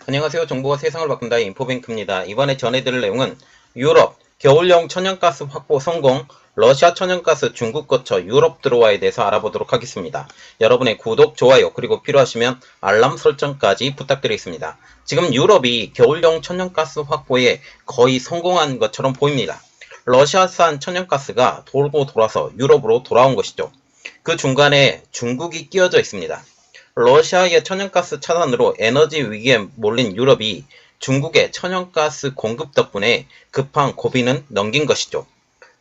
안녕하세요. 정보가 세상을 바꾼다의 인포뱅크입니다. 이번에 전해드릴 내용은 유럽 겨울용 천연가스 확보 성공, 러시아 천연가스 중국 거쳐 유럽 들어와에 대해서 알아보도록 하겠습니다. 여러분의 구독, 좋아요, 그리고 필요하시면 알람 설정까지 부탁드리겠습니다. 지금 유럽이 겨울용 천연가스 확보에 거의 성공한 것처럼 보입니다. 러시아산 천연가스가 돌고 돌아서 유럽으로 돌아온 것이죠. 그 중간에 중국이 끼어져 있습니다. 러시아의 천연가스 차단으로 에너지 위기에 몰린 유럽이 중국의 천연가스 공급 덕분에 급한 고비는 넘긴 것이죠.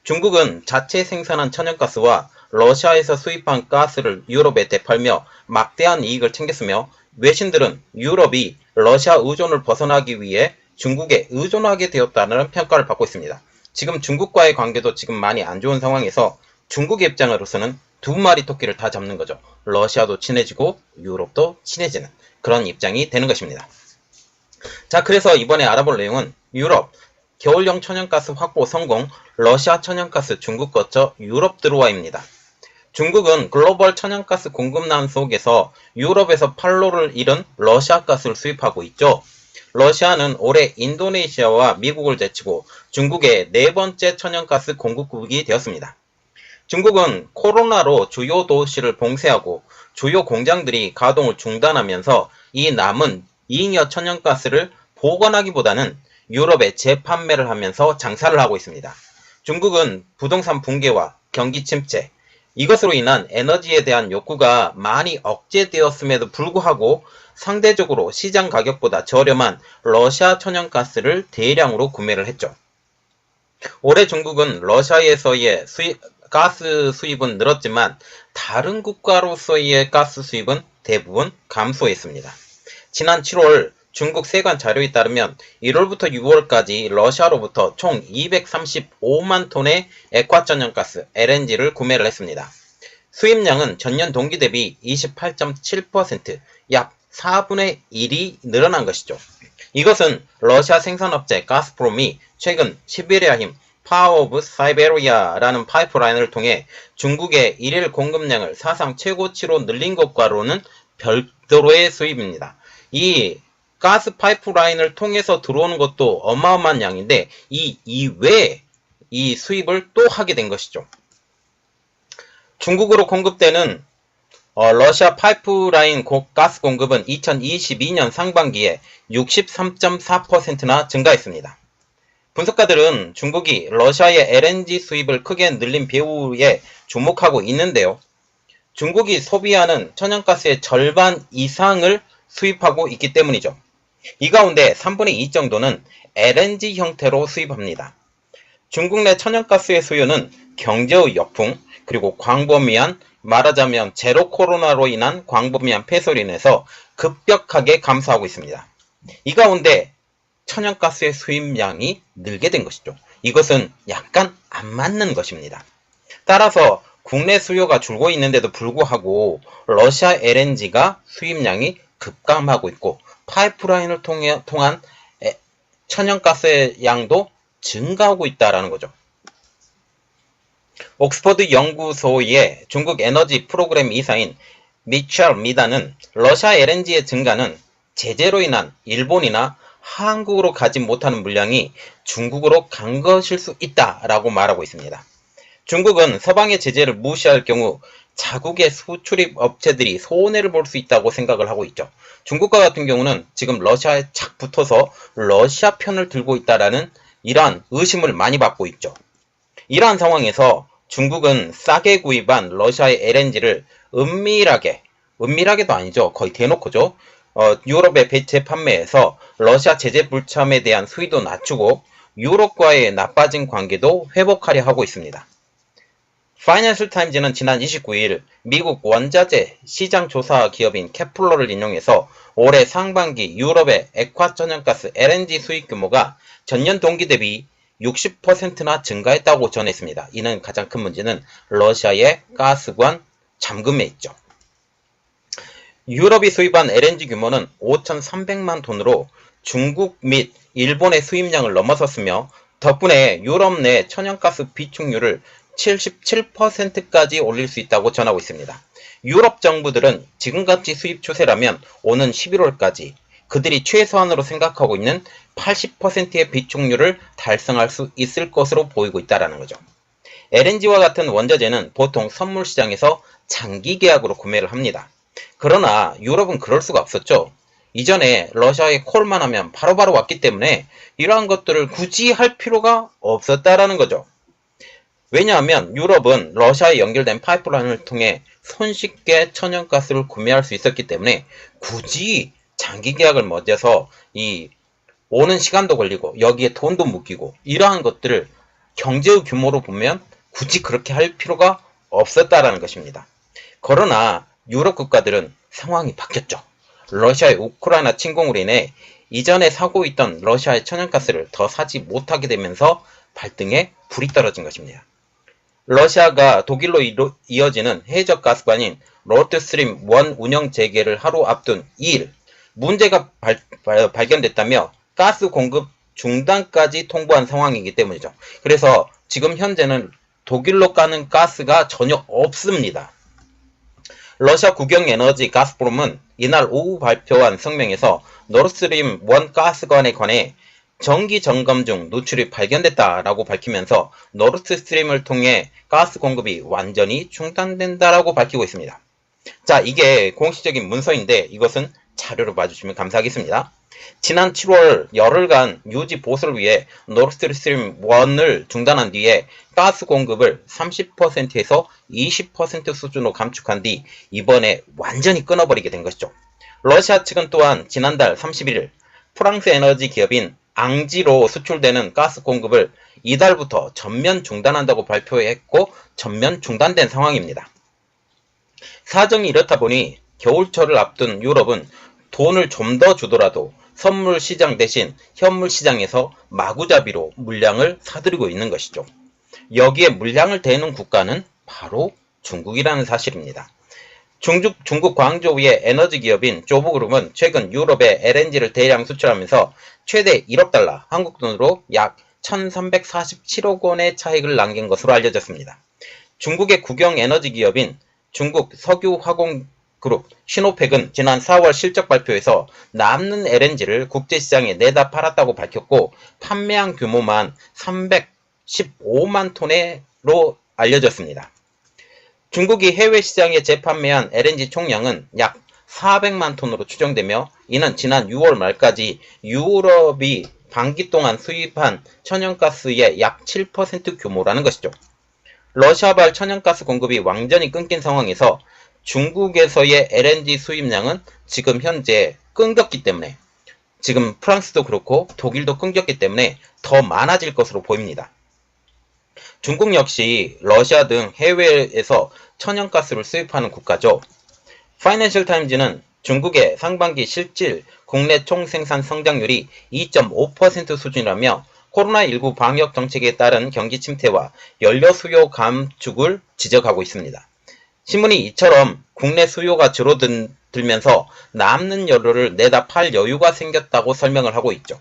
중국은 자체 생산한 천연가스와 러시아에서 수입한 가스를 유럽에 되팔며 막대한 이익을 챙겼으며, 외신들은 유럽이 러시아 의존을 벗어나기 위해 중국에 의존하게 되었다는 평가를 받고 있습니다. 지금 중국과의 관계도 지금 많이 안 좋은 상황에서 중국의 입장으로서는 두 마리 토끼를 다 잡는 거죠. 러시아도 친해지고 유럽도 친해지는 그런 입장이 되는 것입니다. 자, 그래서 이번에 알아볼 내용은 유럽 겨울용 천연가스 확보 성공, 러시아 천연가스 중국 거쳐 유럽 들어와입니다. 중국은 글로벌 천연가스 공급난 속에서 유럽에서 판로를 잃은 러시아 가스를 수입하고 있죠. 러시아는 올해 인도네시아와 미국을 제치고 중국의 네 번째 천연가스 공급국이 되었습니다. 중국은 코로나로 주요 도시를 봉쇄하고 주요 공장들이 가동을 중단하면서 이 남은 잉여 천연가스를 보관하기보다는 유럽에 재판매를 하면서 장사를 하고 있습니다. 중국은 부동산 붕괴와 경기 침체, 이것으로 인한 에너지에 대한 욕구가 많이 억제되었음에도 불구하고 상대적으로 시장 가격보다 저렴한 러시아 천연가스를 대량으로 구매를 했죠. 올해 중국은 러시아에서의 가스 수입은 늘었지만 다른 국가로서의 가스 수입은 대부분 감소했습니다. 지난 7월 중국 세관 자료에 따르면 1월부터 6월까지 러시아로부터 총 235만 톤의 액화천연가스 LNG를 구매를 했습니다. 수입량은 전년 동기 대비 28.7%, 약 4분의 1이 늘어난 것이죠. 이것은 러시아 생산업체 가스프롬이 최근 시베리아힘 파워 오브 사이베리아라는 파이프라인을 통해 중국의 일일 공급량을 사상 최고치로 늘린 것과로는 별도로의 수입입니다. 이 가스 파이프라인을 통해서 들어오는 것도 어마어마한 양인데 이 이외에 이 수입을 또 하게 된 것이죠. 중국으로 공급되는 러시아 파이프라인 가스 공급은 2022년 상반기에 63.4%나 증가했습니다. 분석가들은 중국이 러시아의 LNG 수입을 크게 늘린 배후에 주목하고 있는데요. 중국이 소비하는 천연가스의 절반 이상을 수입하고 있기 때문이죠. 이 가운데 3분의 2 정도는 LNG 형태로 수입합니다. 중국 내 천연가스의 수요는 경제의 역풍, 그리고 광범위한, 말하자면 제로 코로나로 인한 광범위한 폐쇄로 인해서 급격하게 감소하고 있습니다. 이 가운데 천연가스의 수입량이 늘게 된 것이죠. 이것은 약간 안 맞는 것입니다. 따라서 국내 수요가 줄고 있는데도 불구하고 러시아 LNG가 수입량이 급감하고 있고 파이프라인을 통한 천연가스의 양도 증가하고 있다는 거죠. 옥스퍼드 연구소의 중국 에너지 프로그램 이사인 미첼 미다는 러시아 LNG의 증가는 제재로 인한 일본이나 한국으로 가지 못하는 물량이 중국으로 간 것일 수 있다라고 말하고 있습니다. 중국은 서방의 제재를 무시할 경우 자국의 수출입 업체들이 손해를 볼 수 있다고 생각을 하고 있죠. 중국과 같은 경우는 지금 러시아에 착 붙어서 러시아 편을 들고 있다라는 이러한 의심을 많이 받고 있죠. 이러한 상황에서 중국은 싸게 구입한 러시아의 LNG를 은밀하게도 아니죠. 거의 대놓고죠. 유럽에 재판매해서 러시아 제재 불참에 대한 수위도 낮추고 유럽과의 나빠진 관계도 회복하려 하고 있습니다. 파이낸셜 타임즈는 지난 29일 미국 원자재 시장 조사 기업인 케플러를 인용해서 올해 상반기 유럽의 액화천연가스 LNG 수입 규모가 전년 동기 대비 60%나 증가했다고 전했습니다. 이는 가장 큰 문제는 러시아의 가스관 잠금에 있죠. 유럽이 수입한 LNG 규모는 5,300만 톤으로 중국 및 일본의 수입량을 넘어섰으며 덕분에 유럽 내 천연가스 비축률을 77%까지 올릴 수 있다고 전하고 있습니다. 유럽 정부들은 지금같이 수입 추세라면 오는 11월까지 그들이 최소한으로 생각하고 있는 80%의 비축률을 달성할 수 있을 것으로 보이고 있다는 거죠. LNG와 같은 원자재는 보통 선물 시장에서 장기 계약으로 구매를 합니다. 그러나 유럽은 그럴 수가 없었죠. 이전에 러시아에 콜만 하면 바로바로 왔기 때문에 이러한 것들을 굳이 할 필요가 없었다라는 거죠. 왜냐하면 유럽은 러시아에 연결된 파이프라인을 통해 손쉽게 천연가스를 구매할 수 있었기 때문에 굳이 장기 계약을 맺어서 이 오는 시간도 걸리고 여기에 돈도 묶이고 이러한 것들을 경제의 규모로 보면 굳이 그렇게 할 필요가 없었다라는 것입니다. 그러나 유럽 국가들은 상황이 바뀌었죠. 러시아의 우크라이나 침공으로 인해 이전에 사고 있던 러시아의 천연가스를 더 사지 못하게 되면서 발등에 불이 떨어진 것입니다. 러시아가 독일로 이어지는 해적 가스관인 노르드스트림 1 운영 재개를 하루 앞둔 2일 문제가 발견됐다며 가스 공급 중단까지 통보한 상황이기 때문이죠. 그래서 지금 현재는 독일로 가는 가스가 전혀 없습니다. 러시아 국영에너지 가스프롬은 이날 오후 발표한声明에서 노르드스트림 1 가스관에 관해 정기 점검 중 누출이 발견됐다라고 밝히면서 노르드스트림을 통해 가스 공급이 완전히 중단된다라고 밝히고 있습니다. 자, 이게 공식적인 문서인데 이것은 자료로 봐주시면 감사하겠습니다. 지난 7월 열흘간 유지 보수를 위해 노르드스트림 1을 중단한 뒤에 가스 공급을 30%에서 20% 수준으로 감축한 뒤 이번에 완전히 끊어버리게 된 것이죠. 러시아 측은 또한 지난달 31일 프랑스 에너지 기업인 앙지로 수출되는 가스 공급을 이달부터 전면 중단한다고 발표했고 전면 중단된 상황입니다. 사정이 이렇다 보니 겨울철을 앞둔 유럽은 돈을 좀 더 주더라도 선물 시장 대신 현물 시장에서 마구잡이로 물량을 사들이고 있는 것이죠. 여기에 물량을 대는 국가는 바로 중국이라는 사실입니다. 중국 광저우의 에너지 기업인 조브그룹은 최근 유럽에 LNG를 대량 수출하면서 최대 1억 달러, 한국 돈으로 약 1347억 원의 차익을 남긴 것으로 알려졌습니다. 중국의 국영 에너지 기업인 중국 석유화공그룹 시노펙은 지난 4월 실적 발표에서 남는 LNG를 국제시장에 내다 팔았다고 밝혔고 판매한 규모만 315만 톤으로 알려졌습니다. 중국이 해외 시장에 재판매한 LNG 총량은 약 400만 톤으로 추정되며 이는 지난 6월 말까지 유럽이 반기 동안 수입한 천연가스의 약 7% 규모라는 것이죠. 러시아발 천연가스 공급이 완전히 끊긴 상황에서 중국에서의 LNG 수입량은 지금 현재 끊겼기 때문에 지금 프랑스도 그렇고 독일도 끊겼기 때문에 더 많아질 것으로 보입니다. 중국 역시 러시아 등 해외에서 천연가스를 수입하는 국가죠. 파이낸셜 타임즈는 중국의 상반기 실질 국내 총생산 성장률이 2.5% 수준이라며 코로나19 방역 정책에 따른 경기 침체와 연료 수요 감축을 지적하고 있습니다. 신문이 이처럼 국내 수요가 줄어들면서 남는 연료를 내다 팔 여유가 생겼다고 설명을 하고 있죠.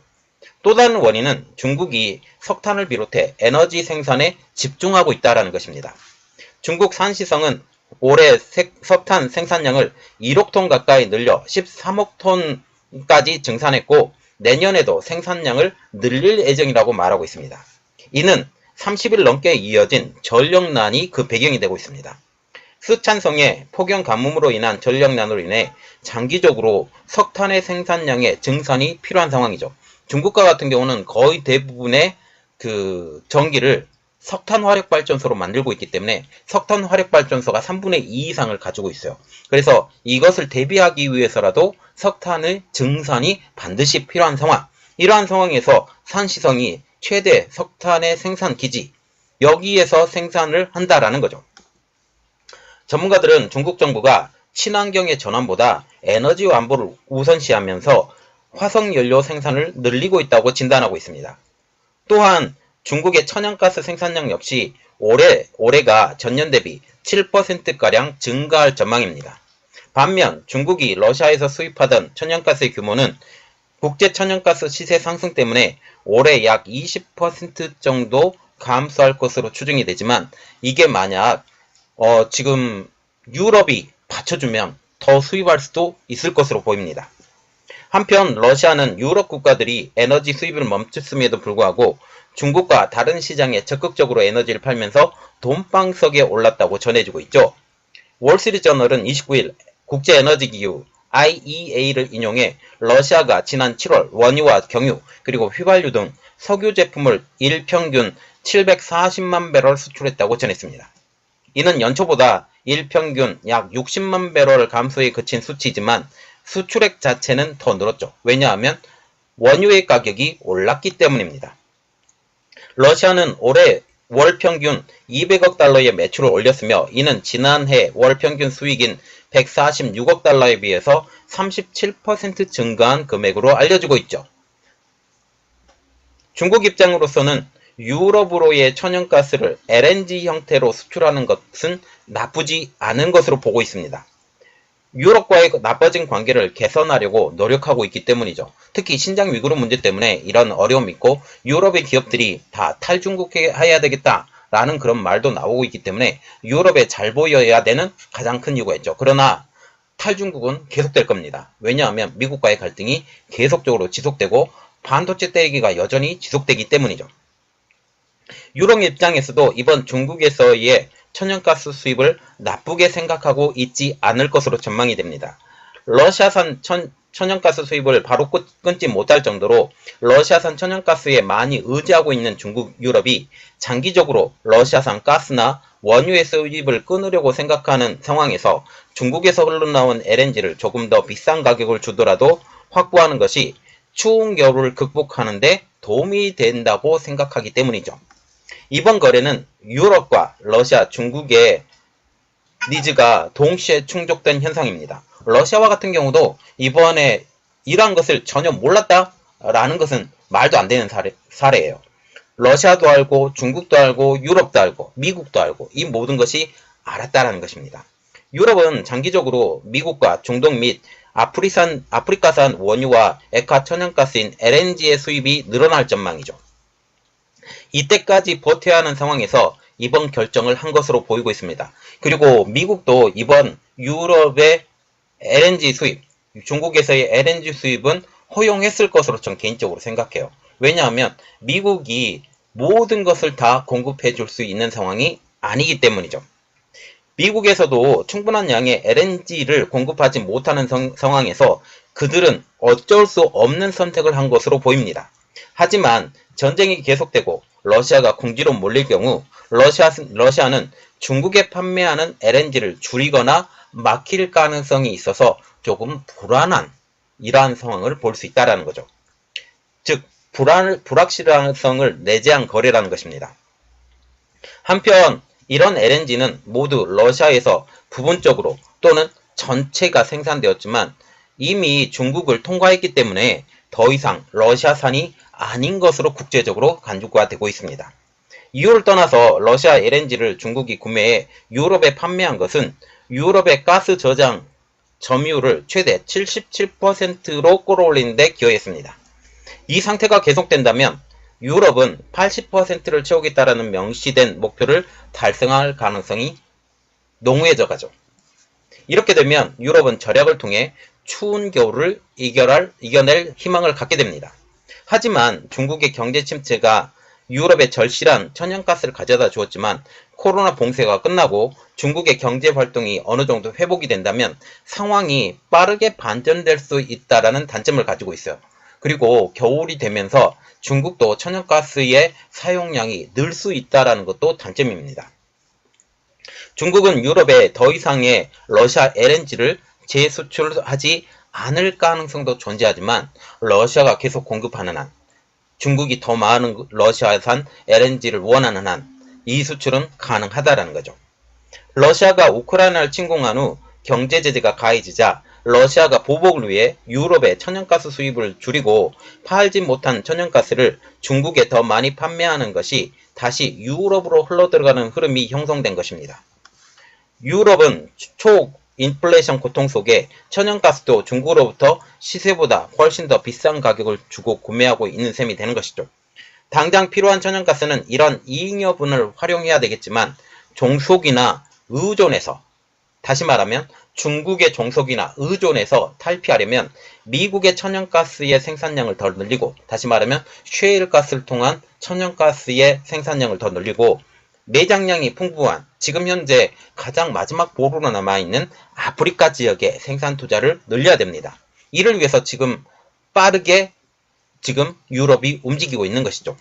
또 다른 원인은 중국이 석탄을 비롯해 에너지 생산에 집중하고 있다는 것입니다. 중국 산시성은 올해 석탄 생산량을 1억 톤 가까이 늘려 13억 톤까지 증산했고 내년에도 생산량을 늘릴 예정이라고 말하고 있습니다. 이는 30일 넘게 이어진 전력난이 그 배경이 되고 있습니다. 스촨성의 폭염 가뭄으로 인한 전력난으로 인해 장기적으로 석탄의 생산량의 증산이 필요한 상황이죠. 중국과 같은 경우는 거의 대부분의 그 전기를 석탄 화력발전소로 만들고 있기 때문에 석탄 화력발전소가 3분의 2 이상을 가지고 있어요. 그래서 이것을 대비하기 위해서라도 석탄의 증산이 반드시 필요한 상황. 이러한 상황에서 산시성이 최대 석탄의 생산 기지, 여기에서 생산을 한다라는 거죠. 전문가들은 중국 정부가 친환경의 전환보다 에너지 완보를 우선시하면서 화석연료 생산을 늘리고 있다고 진단하고 있습니다. 또한 중국의 천연가스 생산량 역시 올해가 전년 대비 7%가량 증가할 전망입니다. 반면 중국이 러시아에서 수입하던 천연가스의 규모는 국제 천연가스 시세 상승 때문에 올해 약 20% 정도 감소할 것으로 추정이 되지만 이게 만약 지금 유럽이 받쳐주면 더 수입할 수도 있을 것으로 보입니다. 한편 러시아는 유럽 국가들이 에너지 수입을 멈췄음에도 불구하고 중국과 다른 시장에 적극적으로 에너지를 팔면서 돈방석에 올랐다고 전해지고 있죠. 월스트리트저널은 29일 국제에너지기구 IEA를 인용해 러시아가 지난 7월 원유와 경유 그리고 휘발유 등 석유 제품을 일평균 740만 배럴 수출했다고 전했습니다. 이는 연초보다 일평균 약 60만 배럴 감소에 그친 수치지만 수출액 자체는 더 늘었죠. 왜냐하면 원유의 가격이 올랐기 때문입니다. 러시아는 올해 월 평균 200억 달러의 매출을 올렸으며 이는 지난해 월 평균 수익인 146억 달러에 비해서 37% 증가한 금액으로 알려지고 있죠. 중국 입장으로서는 유럽으로의 천연가스를 LNG 형태로 수출하는 것은 나쁘지 않은 것으로 보고 있습니다. 유럽과의 나빠진 관계를 개선하려고 노력하고 있기 때문이죠. 특히 신장 위구르 문제 때문에 이런 어려움이 있고 유럽의 기업들이 다 탈중국해야 되겠다라는 그런 말도 나오고 있기 때문에 유럽에 잘 보여야 되는 가장 큰 이유가 있죠. 그러나 탈중국은 계속될 겁니다. 왜냐하면 미국과의 갈등이 계속적으로 지속되고 반도체 떼기가 여전히 지속되기 때문이죠. 유럽 입장에서도 이번 중국에서의 천연가스 수입을 나쁘게 생각하고 있지 않을 것으로 전망이 됩니다. 러시아산 천연가스 수입을 바로 끊지 못할 정도로 러시아산 천연가스에 많이 의지하고 있는 중국, 유럽이 장기적으로 러시아산 가스나 원유의 수입을 끊으려고 생각하는 상황에서 중국에서 흘러나온 LNG를 조금 더 비싼 가격을 주더라도 확보하는 것이 추운 겨울을 극복하는 데 도움이 된다고 생각하기 때문이죠. 이번 거래는 유럽과 러시아, 중국의 니즈가 동시에 충족된 현상입니다. 러시아와 같은 경우도 이번에 이러한 것을 전혀 몰랐다라는 것은 말도 안 되는 사례예요. 러시아도 알고 중국도 알고 유럽도 알고 미국도 알고 이 모든 것이 알았다라는 것입니다. 유럽은 장기적으로 미국과 중동 및 아프리카산 원유와 액화 천연가스인 LNG의 수입이 늘어날 전망이죠. 이때까지 버텨야 하는 상황에서 이번 결정을 한 것으로 보이고 있습니다. 그리고 미국도 이번 유럽의 LNG 수입, 중국에서의 LNG 수입은 허용했을 것으로 전 개인적으로 생각해요. 왜냐하면 미국이 모든 것을 다 공급해 줄 수 있는 상황이 아니기 때문이죠. 미국에서도 충분한 양의 LNG를 공급하지 못하는 상황에서 그들은 어쩔 수 없는 선택을 한 것으로 보입니다. 하지만 전쟁이 계속되고 러시아가 궁지로 몰릴 경우 러시아는 중국에 판매하는 LNG를 줄이거나 막힐 가능성이 있어서 조금 불안한 이러한 상황을 볼 수 있다는 거죠. 즉 불확실성을 내재한 거래라는 것입니다. 한편 이런 LNG는 모두 러시아에서 부분적으로 또는 전체가 생산되었지만 이미 중국을 통과했기 때문에 더 이상 러시아산이 아닌 것으로 국제적으로 간주가 되고 있습니다. 이유를 떠나서 러시아 LNG를 중국이 구매해 유럽에 판매한 것은 유럽의 가스 저장 점유율을 최대 77%로 끌어올리는 데 기여했습니다. 이 상태가 계속된다면 유럽은 80%를 채우겠다라는 명시된 목표를 달성할 가능성이 농후해져 가죠. 이렇게 되면 유럽은 절약을 통해 추운 겨울을 이겨낼 희망을 갖게 됩니다. 하지만 중국의 경제 침체가 유럽에 절실한 천연가스를 가져다 주었지만 코로나 봉쇄가 끝나고 중국의 경제 활동이 어느 정도 회복이 된다면 상황이 빠르게 반전될 수 있다는 단점을 가지고 있어요. 그리고 겨울이 되면서 중국도 천연가스의 사용량이 늘 수 있다는 것도 단점입니다. 중국은 유럽에 더 이상의 러시아 LNG를 재수출하지 않을 가능성도 존재하지만 러시아가 계속 공급하는 한, 중국이 더 많은 러시아산 LNG를 원하는 한 이 수출은 가능하다는 거죠. 러시아가 우크라이나를 침공한 후 경제 제재가 가해지자 러시아가 보복을 위해 유럽의 천연가스 수입을 줄이고 팔지 못한 천연가스를 중국에 더 많이 판매하는 것이 다시 유럽으로 흘러들어가는 흐름이 형성된 것입니다. 유럽은 초인플레이션 고통 속에 천연가스도 중국으로부터 시세보다 훨씬 더 비싼 가격을 주고 구매하고 있는 셈이 되는 것이죠. 당장 필요한 천연가스는 이런 이익여분을 활용해야 되겠지만 종속이나 의존해서 다시 말하면 중국의 종속이나 의존에서 탈피하려면 미국의 천연가스의 생산량을 더 늘리고, 다시 말하면 셰일가스를 통한 천연가스의 생산량을 더 늘리고, 매장량이 풍부한 지금 현재 가장 마지막 보루로 남아있는 아프리카 지역의 생산 투자를 늘려야 됩니다. 이를 위해서 지금 빠르게 지금 유럽이 움직이고 있는 것이죠.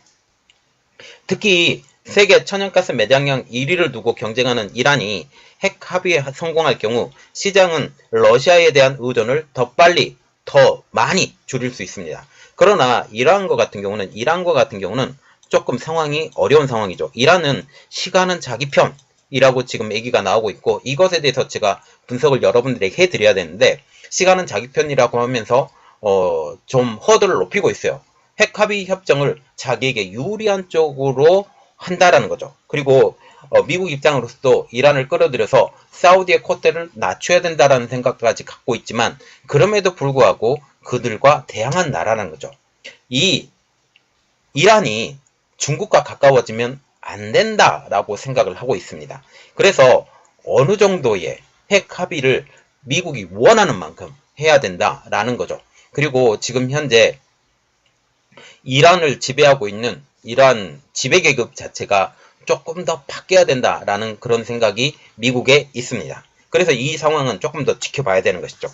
특히 세계 천연가스 매장량 1위를 두고 경쟁하는 이란이 핵 합의에 성공할 경우 시장은 러시아에 대한 의존을 더 빨리, 더 많이 줄일 수 있습니다. 그러나 이란과 같은 경우는 조금 상황이 어려운 상황이죠. 이란은 시간은 자기 편이라고 지금 얘기가 나오고 있고, 이것에 대해서 제가 분석을 여러분들에게 해드려야 되는데, 시간은 자기 편이라고 하면서 좀 허들을 높이고 있어요. 핵합의 협정을 자기에게 유리한 쪽으로 한다라는 거죠. 그리고 미국 입장으로서도 이란을 끌어들여서 사우디의 콧대를 낮춰야 된다라는 생각까지 갖고 있지만, 그럼에도 불구하고 그들과 대항한 나라라는 거죠. 이 이란이 중국과 가까워지면 안 된다라고 생각을 하고 있습니다. 그래서 어느 정도의 핵 합의를 미국이 원하는 만큼 해야 된다라는 거죠. 그리고 지금 현재 이란을 지배하고 있는 이란 지배계급 자체가 조금 더 바뀌어야 된다라는 그런 생각이 미국에 있습니다. 그래서 이 상황은 조금 더 지켜봐야 되는 것이죠.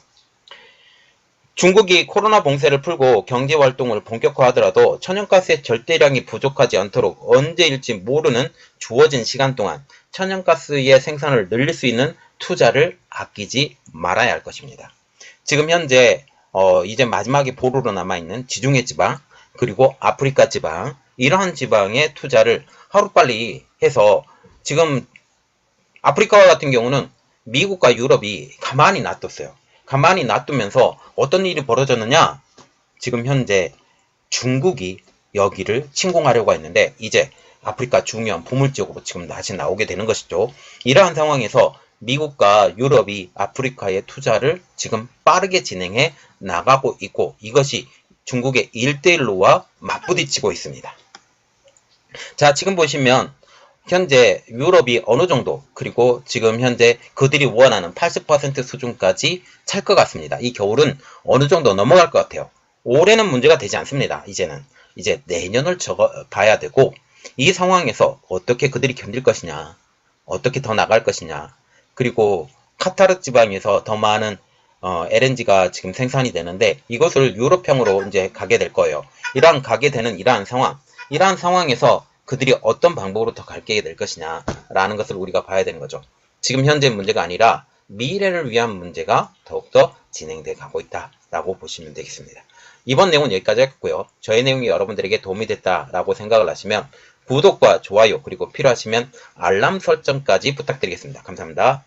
중국이 코로나 봉쇄를 풀고 경제활동을 본격화하더라도 천연가스의 절대량이 부족하지 않도록 언제일지 모르는 주어진 시간 동안 천연가스의 생산을 늘릴 수 있는 투자를 아끼지 말아야 할 것입니다. 지금 현재 이제 마지막에 보루로 남아있는 지중해 지방, 그리고 아프리카 지방, 이러한 지방의 투자를 하루빨리 해서, 지금 아프리카와 같은 경우는 미국과 유럽이 가만히 놔뒀어요. 가만히 놔두면서 어떤 일이 벌어졌느냐? 지금 현재 중국이 여기를 침공하려고 했는데, 이제 아프리카 중요한 보물지역으로 지금 다시 나오게 되는 것이죠. 이러한 상황에서 미국과 유럽이 아프리카의 투자를 지금 빠르게 진행해 나가고 있고, 이것이 중국의 1대1로와 맞부딪히고 있습니다. 자, 지금 보시면 현재 유럽이 어느 정도, 그리고 지금 현재 그들이 원하는 80% 수준까지 찰 것 같습니다. 이 겨울은 어느 정도 넘어갈 것 같아요. 올해는 문제가 되지 않습니다. 이제 내년을 봐야 되고, 이 상황에서 어떻게 그들이 견딜 것이냐, 어떻게 더 나갈 것이냐, 그리고 카타르 지방에서 더 많은 LNG가 지금 생산이 되는데, 이것을 유럽형으로 이제 가게 될 거예요. 가게 되는 이러한 상황에서 그들이 어떤 방법으로 더 갈게 될 것이냐 라는 것을 우리가 봐야 되는 거죠. 지금 현재 문제가 아니라 미래를 위한 문제가 더욱더 진행돼 가고 있다 라고 보시면 되겠습니다. 이번 내용은 여기까지 하겠고요. 저의 내용이 여러분들에게 도움이 됐다 라고 생각을 하시면 구독과 좋아요, 그리고 필요하시면 알람 설정까지 부탁드리겠습니다. 감사합니다.